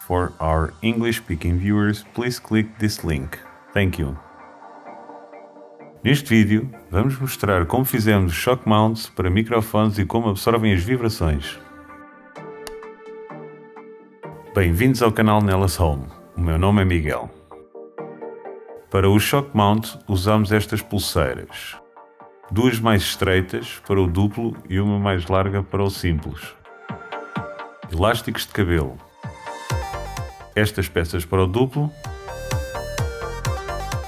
For our English-speaking viewers, please click this link. Thank you. Neste vídeo, vamos mostrar como fizemos shock mounts para microfones e como absorvem as vibrações. Bem-vindos ao canal Nelas Home. O meu nome é Miguel. Para o shock mount, usamos estas pulseiras. Duas mais estreitas para o duplo e uma mais larga para o simples. Elásticos de cabelo. Estas peças para o duplo.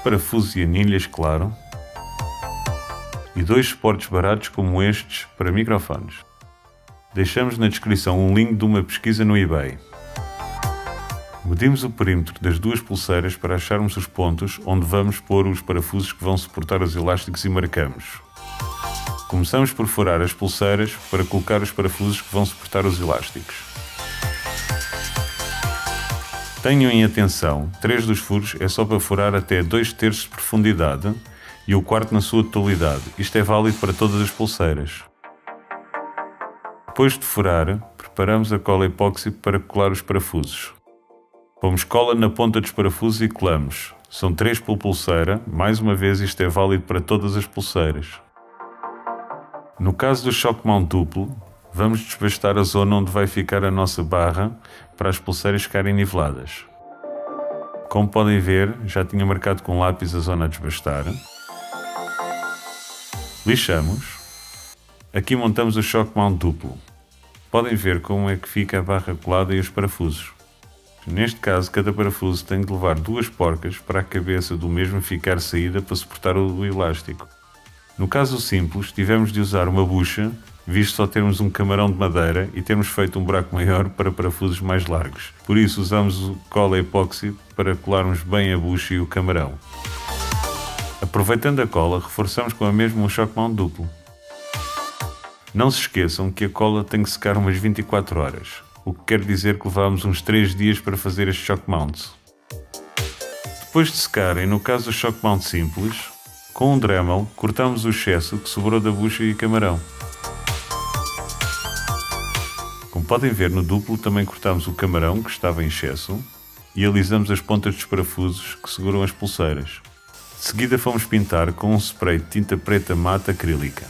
Parafusos e anilhas, claro. E dois suportes baratos como estes para microfones. Deixamos na descrição um link de uma pesquisa no eBay. Medimos o perímetro das duas pulseiras para acharmos os pontos onde vamos pôr os parafusos que vão suportar os elásticos e marcamos. Começamos por furar as pulseiras para colocar os parafusos que vão suportar os elásticos. Tenham em atenção, 3 dos furos é só para furar até 2/3 de profundidade e o quarto na sua totalidade. Isto é válido para todas as pulseiras. Depois de furar, preparamos a cola epóxi para colar os parafusos. Pomos cola na ponta dos parafusos e colamos. São 3 por pulseira, mais uma vez isto é válido para todas as pulseiras. No caso do shock mount duplo, vamos desbastar a zona onde vai ficar a nossa barra para as pulseiras ficarem niveladas. Como podem ver, já tinha marcado com lápis a zona a desbastar. Lixamos. Aqui montamos o shock mount duplo. Podem ver como é que fica a barra colada e os parafusos. Neste caso, cada parafuso tem de levar 2 porcas para a cabeça do mesmo ficar saída para suportar o elástico. No caso simples, tivemos de usar uma bucha, visto só termos um camarão de madeira e termos feito um buraco maior para parafusos mais largos. Por isso usamos cola epóxi para colarmos bem a bucha e o camarão. Aproveitando a cola, reforçamos com a mesma o shock mount duplo. Não se esqueçam que a cola tem que secar umas 24 horas, o que quer dizer que levamos uns 3 dias para fazer este shock mounts. Depois de secarem, no caso do shock mount simples, com um Dremel cortamos o excesso que sobrou da bucha e camarão. Como podem ver, no duplo também cortamos o camarão que estava em excesso e alisamos as pontas dos parafusos que seguram as pulseiras. De seguida fomos pintar com um spray de tinta preta mate acrílica.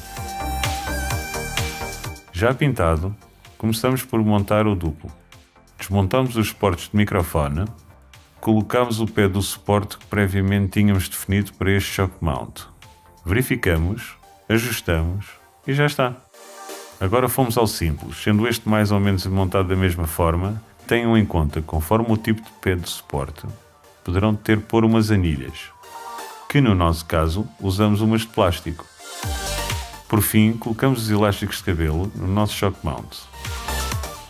Já pintado, começamos por montar o duplo. Desmontamos os suportes de microfone, colocamos o pé do suporte que previamente tínhamos definido para este shock mount. Verificamos, ajustamos e já está. Agora fomos ao simples, sendo este mais ou menos montado da mesma forma. Tenham em conta, conforme o tipo de pé de suporte, poderão ter de pôr umas anilhas, que no nosso caso usamos umas de plástico. Por fim, colocamos os elásticos de cabelo no nosso shock mount.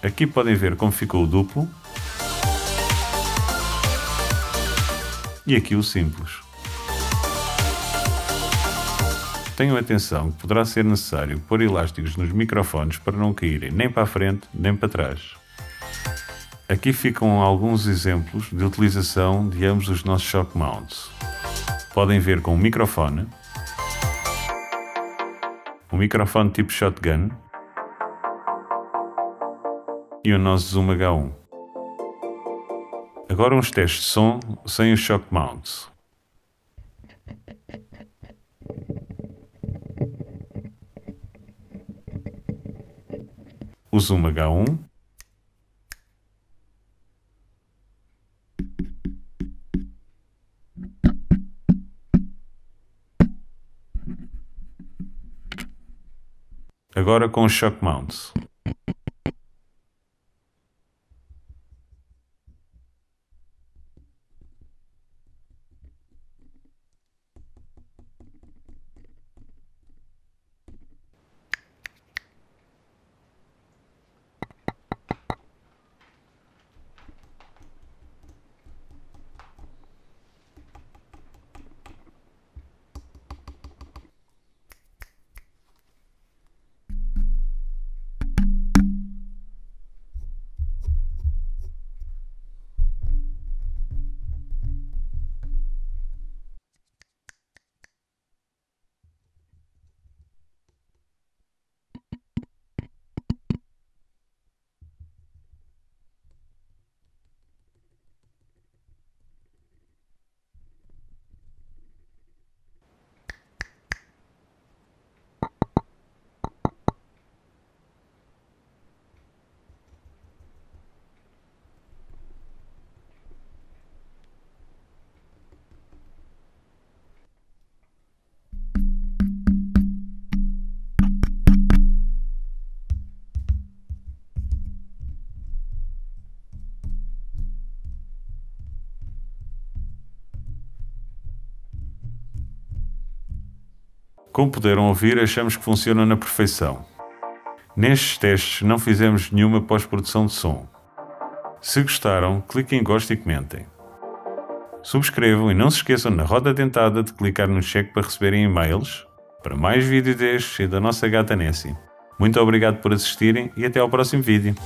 Aqui podem ver como ficou o duplo e aqui o simples. Tenham atenção que poderá ser necessário pôr elásticos nos microfones para não caírem nem para a frente nem para trás. Aqui ficam alguns exemplos de utilização de ambos os nossos shock mounts. Podem ver com o microfone tipo shotgun e o nosso Zoom H1. Agora uns testes de som sem os shock mounts. O Zoom H1. Agora com os shock mounts. Como puderam ouvir, achamos que funcionam na perfeição. Nestes testes não fizemos nenhuma pós-produção de som. Se gostaram, cliquem em gosto e comentem. Subscrevam e não se esqueçam na roda dentada de clicar no cheque para receberem e-mails para mais vídeos destes e da nossa gata Nessie. Muito obrigado por assistirem e até ao próximo vídeo.